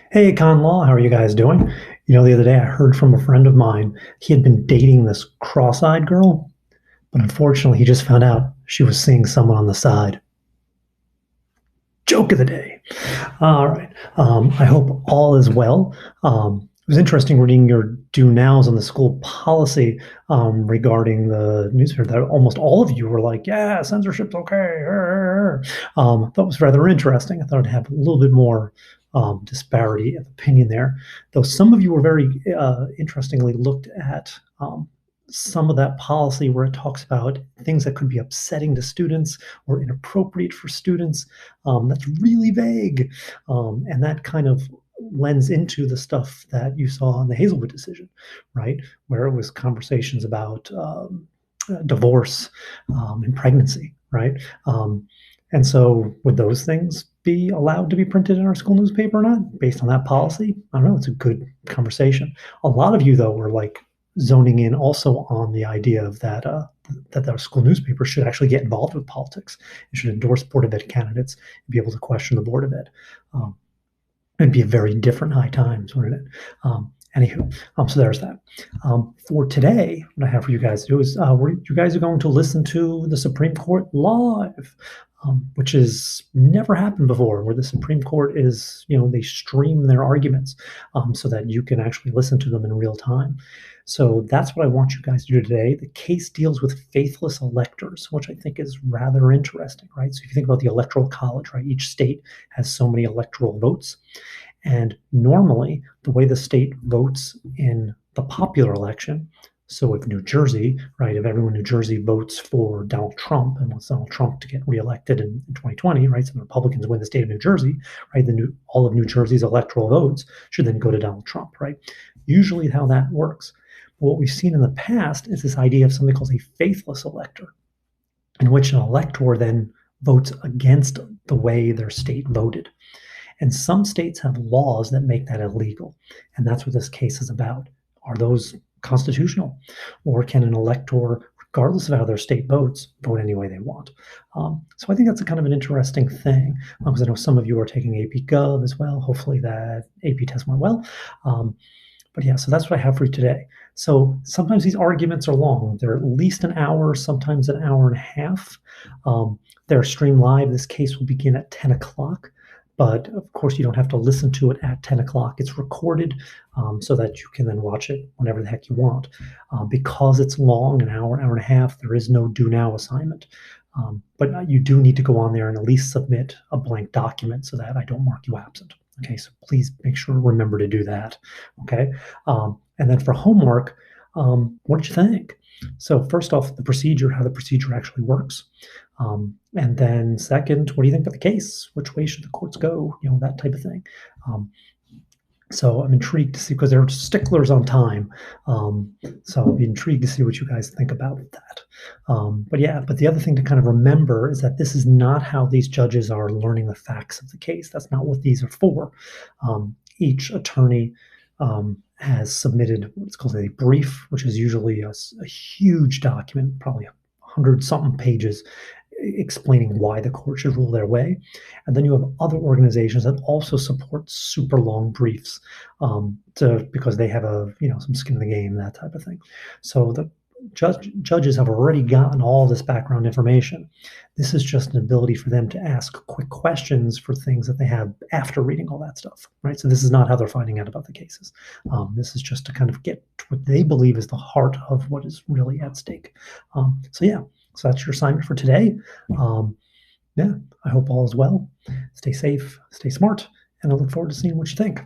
Hey, ConLaw, how are you guys doing? The other day I heard from a friend of mine. He had been dating this cross-eyed girl, but unfortunately he just found out she was seeing someone on the side. Joke of the day. All right. I hope all is well. It was interesting reading your do nows on the school policy regarding the newspaper. That almost all of you were like, "Yeah, censorship's okay." That was rather interesting. I thought I'd have a little bit more disparity of opinion there. Though some of you were very interestingly looked at some of that policy where it talks about things that could be upsetting to students or inappropriate for students. That's really vague. And that kind of lends into the stuff that you saw in the Hazelwood decision, right? Where it was conversations about divorce and pregnancy, right? And so, would those things be allowed to be printed in our school newspaper or not based on that policy? I don't know. It's a good conversation. A lot of you, though, were like zoning in also on the idea of that our school newspaper should actually get involved with politics. It should endorse Board of Ed candidates and be able to question the Board of Ed. Um, It'd be a very different high times, wouldn't it? Anywho, so there's that. For today, what I have for you guys to do is you guys are going to listen to the Supreme Court live, which has never happened before, where the Supreme Court is, they stream their arguments so that you can actually listen to them in real time. So that's what I want you guys to do today. The case deals with faithless electors, which I think is rather interesting, right? So if you think about the Electoral College, right, each state has so many electoral votes. And normally, the way the state votes in the popular election, so if New Jersey, right, if everyone in New Jersey votes for Donald Trump and wants Donald Trump to get reelected in 2020, right, so the Republicans win the state of New Jersey, right, all of New Jersey's electoral votes should then go to Donald Trump, right? Usually how that works. But what we've seen in the past is this idea of something called a faithless elector, in which an elector then votes against the way their state voted. And some states have laws that make that illegal. And that's what this case is about. Are those constitutional? Or can an elector, regardless of how their state votes, vote any way they want? So I think that's a kind of an interesting thing, because I know some of you are taking AP Gov as well. Hopefully that AP test went well. But yeah, so that's what I have for you today. So sometimes these arguments are long. They're at least an hour, sometimes an hour and a half. They're streamed live. This case will begin at 10 o'clock. But of course, you don't have to listen to it at 10 o'clock. It's recorded so that you can then watch it whenever the heck you want. Because it's long, an hour, hour and a half, there is no do now assignment. But you do need to go on there and at least submit a blank document so that I don't mark you absent. Okay, so please make sure to remember to do that. Okay, and then for homework, what did you think? So first off, the procedure, how the procedure actually works. And then second, what do you think of the case? Which way should the courts go? That type of thing. So I'm intrigued to see, because they're sticklers on time. So I'll be intrigued to see what you guys think about that. But the other thing to kind of remember is that this is not how these judges are learning the facts of the case. That's not what these are for. Each attorney has submitted what's called a brief, which is usually a huge document, probably 100-something pages, explaining why the court should rule their way. And then you have other organizations that also support super long briefs because they have some skin in the game, that type of thing. So the judges have already gotten all this background information. This is just an ability for them to ask quick questions for things that they have after reading all that stuff, right? So this is not how they're finding out about the cases. This is just to kind of get to what they believe is the heart of what is really at stake. So that's your assignment for today. I hope all is well. Stay safe, stay smart, and I look forward to seeing what you think.